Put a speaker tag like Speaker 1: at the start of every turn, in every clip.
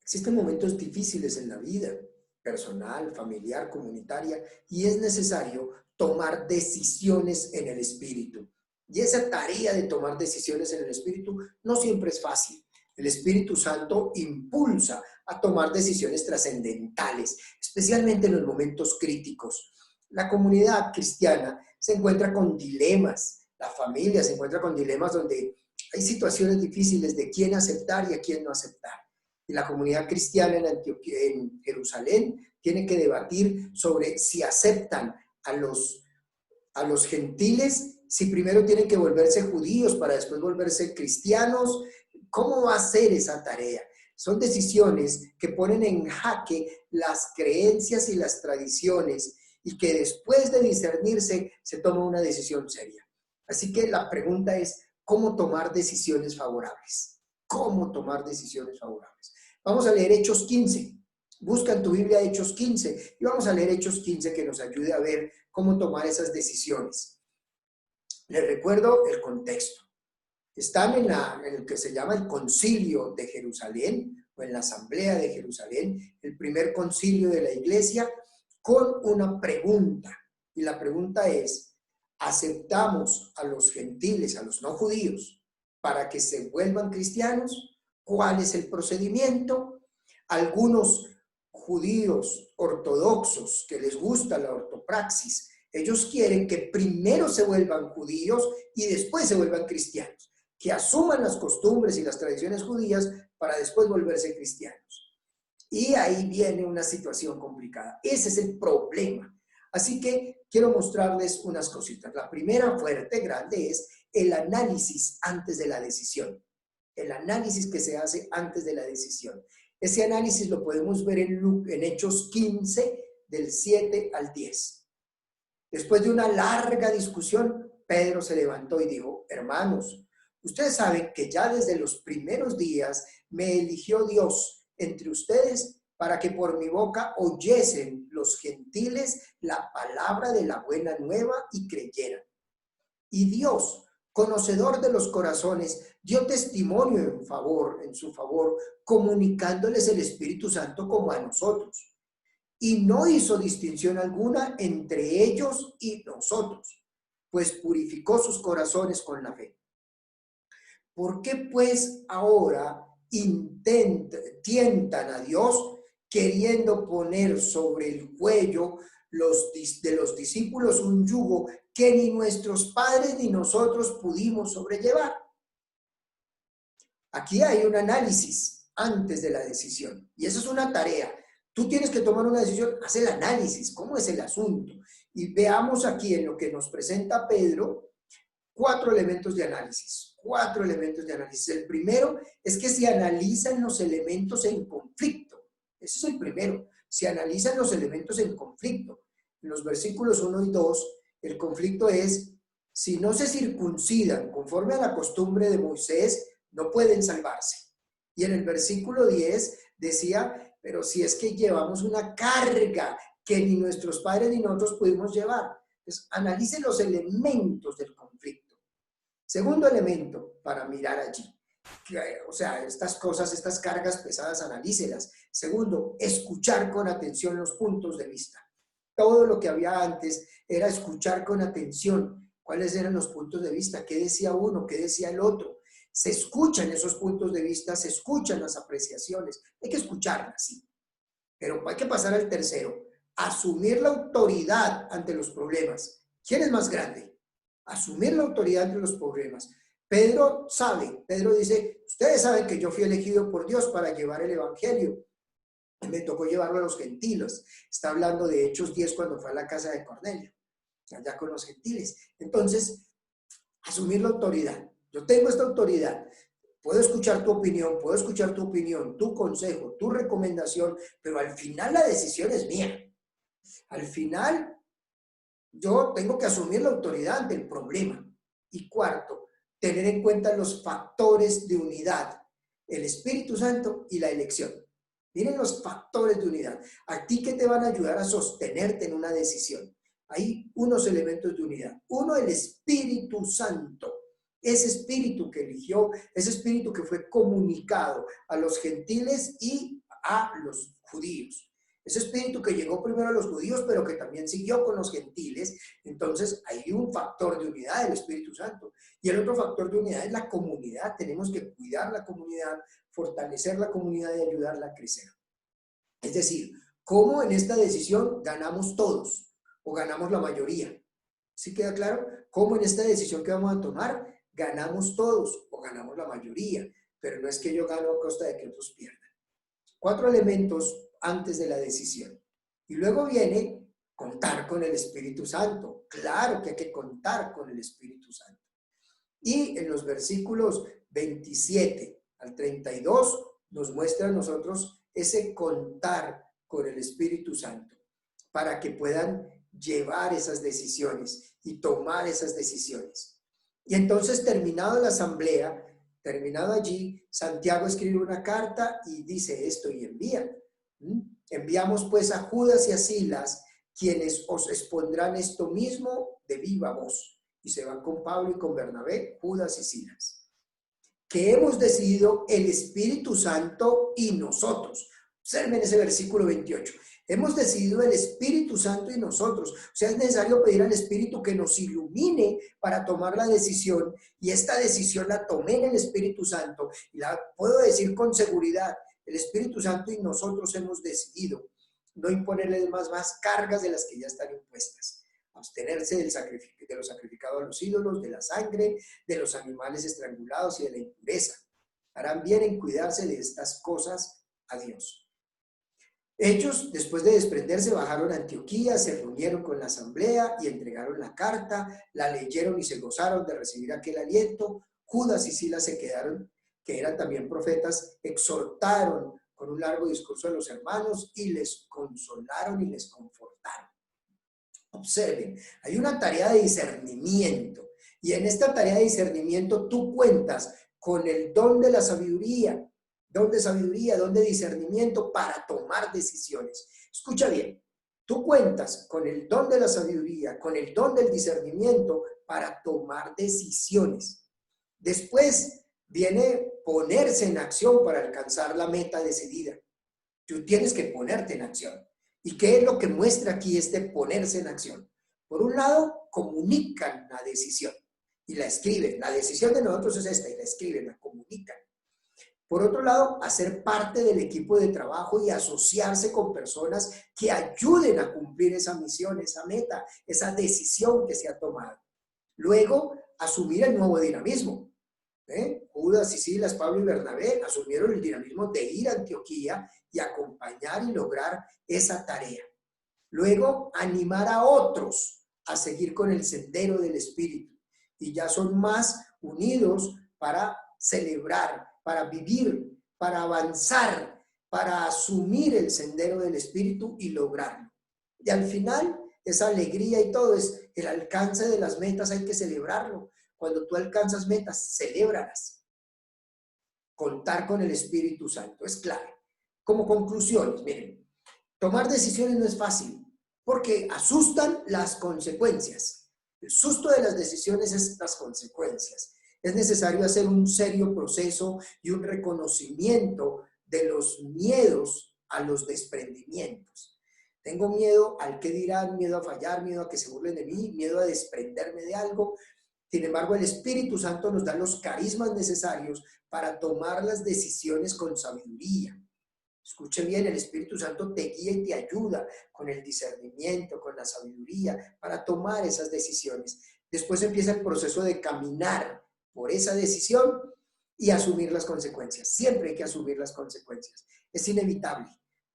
Speaker 1: Existen momentos difíciles en la vida, personal, familiar, comunitaria, y es necesario tomar decisiones en el Espíritu. Y esa tarea de tomar decisiones en el Espíritu no siempre es fácil. El Espíritu Santo impulsa a tomar decisiones trascendentales, especialmente en los momentos críticos. La comunidad cristiana se encuentra con dilemas, la familia se encuentra con dilemas donde hay situaciones difíciles de quién aceptar y a quién no aceptar. Y la comunidad cristiana en Jerusalén tiene que debatir sobre si aceptan a los gentiles, si primero tienen que volverse judíos para después volverse cristianos. ¿Cómo va a ser esa tarea? Son decisiones que ponen en jaque las creencias y las tradiciones y que después de discernirse se toma una decisión seria. Así que la pregunta es, ¿cómo tomar decisiones favorables? ¿Cómo tomar decisiones favorables? Vamos a leer Hechos 15. Busca en tu Biblia Hechos 15 y vamos a leer Hechos 15 que nos ayude a ver cómo tomar esas decisiones. Les recuerdo el contexto. Están en el que se llama el Concilio de Jerusalén o en la Asamblea de Jerusalén, el primer concilio de la iglesia, con una pregunta. Y la pregunta es, ¿aceptamos a los gentiles, a los no judíos, para que se vuelvan cristianos? ¿Cuál es el procedimiento? Algunos judíos ortodoxos que les gusta la ortopraxis, ellos quieren que primero se vuelvan judíos y después se vuelvan cristianos, que asuman las costumbres y las tradiciones judías para después volverse cristianos. Y ahí viene una situación complicada. Ese es el problema. Así que quiero mostrarles unas cositas. La primera fuerte, grande, es el análisis antes de la decisión. El análisis que se hace antes de la decisión. Ese análisis lo podemos ver en Hechos 15, del 7 al 10. Después de una larga discusión, Pedro se levantó y dijo, hermanos, ustedes saben que ya desde los primeros días me eligió Dios entre ustedes para que por mi boca oyesen los gentiles la palabra de la buena nueva y creyeran. Y Dios, conocedor de los corazones, dio testimonio en su favor, comunicándoles el Espíritu Santo como a nosotros. Y no hizo distinción alguna entre ellos y nosotros, pues purificó sus corazones con la fe. ¿Por qué pues ahora tientan a Dios queriendo poner sobre el cuello de los discípulos un yugo que ni nuestros padres ni nosotros pudimos sobrellevar? Aquí hay un análisis antes de la decisión y eso es una tarea. Tú tienes que tomar una decisión, haz el análisis, ¿cómo es el asunto? Y veamos aquí en lo que nos presenta Pedro, 4 elementos de análisis. 4 elementos de análisis. El primero es que se analizan los elementos en conflicto. Ese es el primero. Se analizan los elementos en conflicto. En los versículos 1 y 2, el conflicto es, si no se circuncidan conforme a la costumbre de Moisés, no pueden salvarse. Y en el versículo 10 decía, pero si es que llevamos una carga que ni nuestros padres ni nosotros pudimos llevar. Entonces, analice los elementos del conflicto. Segundo elemento para mirar allí. O sea, estas cosas, estas cargas pesadas, analícelas. Segundo, escuchar con atención los puntos de vista. Todo lo que había antes era escuchar con atención cuáles eran los puntos de vista, qué decía uno, qué decía el otro. Se escuchan esos puntos de vista, se escuchan las apreciaciones. Hay que escucharlas, sí. Pero hay que pasar al tercero. Asumir la autoridad ante los problemas. ¿Quién es más grande? Asumir la autoridad ante los problemas. Pedro dice, ustedes saben que yo fui elegido por Dios para llevar el evangelio. Y me tocó llevarlo a los gentiles. Está hablando de Hechos 10 cuando fue a la casa de Cornelio, allá con los gentiles. Entonces, asumir la autoridad. Yo tengo esta autoridad. Puedo escuchar tu opinión, tu consejo, tu recomendación, pero al final la decisión es mía. Al final, yo tengo que asumir la autoridad ante el problema. Y cuarto, tener en cuenta los factores de unidad, el Espíritu Santo y la elección. Miren los factores de unidad. ¿A ti qué te van a ayudar a sostenerte en una decisión? Hay unos elementos de unidad. Uno, el Espíritu Santo. Ese espíritu que eligió, ese espíritu que fue comunicado a los gentiles y a los judíos. Ese espíritu que llegó primero a los judíos, pero que también siguió con los gentiles. Entonces hay un factor de unidad del Espíritu Santo. Y el otro factor de unidad es la comunidad. Tenemos que cuidar la comunidad, fortalecer la comunidad y ayudarla a crecer. Es decir, ¿cómo en esta decisión ganamos todos o ganamos la mayoría? ¿Sí queda claro? ¿Cómo en esta decisión que vamos a tomar ganamos todos o ganamos la mayoría? Pero no es que yo gano a costa de que otros pierdan. 4 elementos antes de la decisión. Y luego viene contar con el Espíritu Santo. Claro que hay que contar con el Espíritu Santo. Y en los versículos 27 al 32 nos muestra a nosotros ese contar con el Espíritu Santo para que puedan llevar esas decisiones y tomar esas decisiones. Y entonces, terminado la asamblea, terminado allí, Santiago escribe una carta y dice esto y envía. Enviamos pues a Judas y a Silas, quienes os expondrán esto mismo de viva voz. Y se van con Pablo y con Bernabé, Judas y Silas. Que hemos decidido el Espíritu Santo y nosotros. Observen ese versículo 28. Hemos decidido el Espíritu Santo y nosotros. O sea, es necesario pedir al Espíritu que nos ilumine para tomar la decisión. Y esta decisión la tomé en el Espíritu Santo. Y la puedo decir con seguridad. El Espíritu Santo y nosotros hemos decidido no imponerle más cargas de las que ya están impuestas. Abstenerse de lo sacrificado a los ídolos, de la sangre, de los animales estrangulados y de la impureza. Harán bien en cuidarse de estas cosas a Dios. Ellos, después de desprenderse, bajaron a Antioquía, se reunieron con la asamblea y entregaron la carta, la leyeron y se gozaron de recibir aquel aliento. Judas y Silas se quedaron, que eran también profetas, exhortaron con un largo discurso a los hermanos y les consolaron y les confortaron. Observen, hay una tarea de discernimiento y en esta tarea de discernimiento tú cuentas con el don de la sabiduría, don de discernimiento para tomar decisiones. Escucha bien, tú cuentas con el don de la sabiduría, con el don del discernimiento para tomar decisiones. Después viene ponerse en acción para alcanzar la meta decidida. Tú tienes que ponerte en acción. ¿Y qué es lo que muestra aquí este ponerse en acción? Por un lado, comunican la decisión y la escriben. La decisión de nosotros es esta y la escriben, la comunican. Por otro lado, hacer parte del equipo de trabajo y asociarse con personas que ayuden a cumplir esa misión, esa meta, esa decisión que se ha tomado. Luego, asumir el nuevo dinamismo. Judas y Silas, Pablo y Bernabé asumieron el dinamismo de ir a Antioquía y acompañar y lograr esa tarea. Luego, animar a otros a seguir con el sendero del Espíritu. Y ya son más unidos para celebrar, para vivir, para avanzar, para asumir el sendero del Espíritu y lograrlo. Y al final, esa alegría y todo es el alcance de las metas, hay que celebrarlo. Cuando tú alcanzas metas, celébralas. Contar con el Espíritu Santo es clave. Como conclusiones, miren, tomar decisiones no es fácil porque asustan las consecuencias. El susto de las decisiones es las consecuencias. Es necesario hacer un serio proceso y un reconocimiento de los miedos a los desprendimientos. Tengo miedo al qué dirán, miedo a fallar, miedo a que se burlen de mí, miedo a desprenderme de algo. Sin embargo, el Espíritu Santo nos da los carismas necesarios para tomar las decisiones con sabiduría. Escuche bien, el Espíritu Santo te guía y te ayuda con el discernimiento, con la sabiduría, para tomar esas decisiones. Después empieza el proceso de caminar por esa decisión y asumir las consecuencias. Siempre hay que asumir las consecuencias. Es inevitable.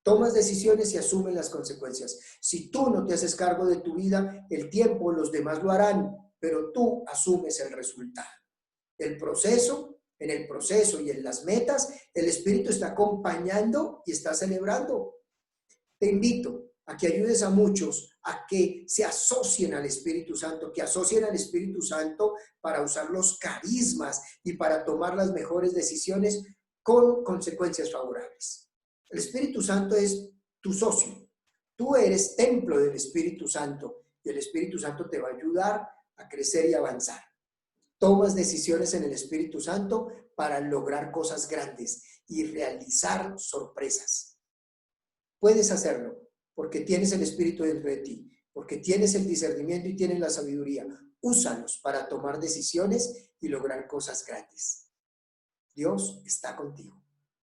Speaker 1: Tomas decisiones y asumen las consecuencias. Si tú no te haces cargo de tu vida, el tiempo, los demás lo harán, pero tú asumes el resultado. En el proceso y en las metas, el Espíritu está acompañando y está celebrando. Te invito a que ayudes a muchos a que se asocien al Espíritu Santo, que asocien al Espíritu Santo para usar los carismas y para tomar las mejores decisiones con consecuencias favorables. El Espíritu Santo es tu socio. Tú eres templo del Espíritu Santo y el Espíritu Santo te va a ayudar a crecer y avanzar. Tomas decisiones en el Espíritu Santo para lograr cosas grandes y realizar sorpresas. Puedes hacerlo porque tienes el Espíritu dentro de ti, porque tienes el discernimiento y tienes la sabiduría. Úsalos para tomar decisiones y lograr cosas grandes. Dios está contigo.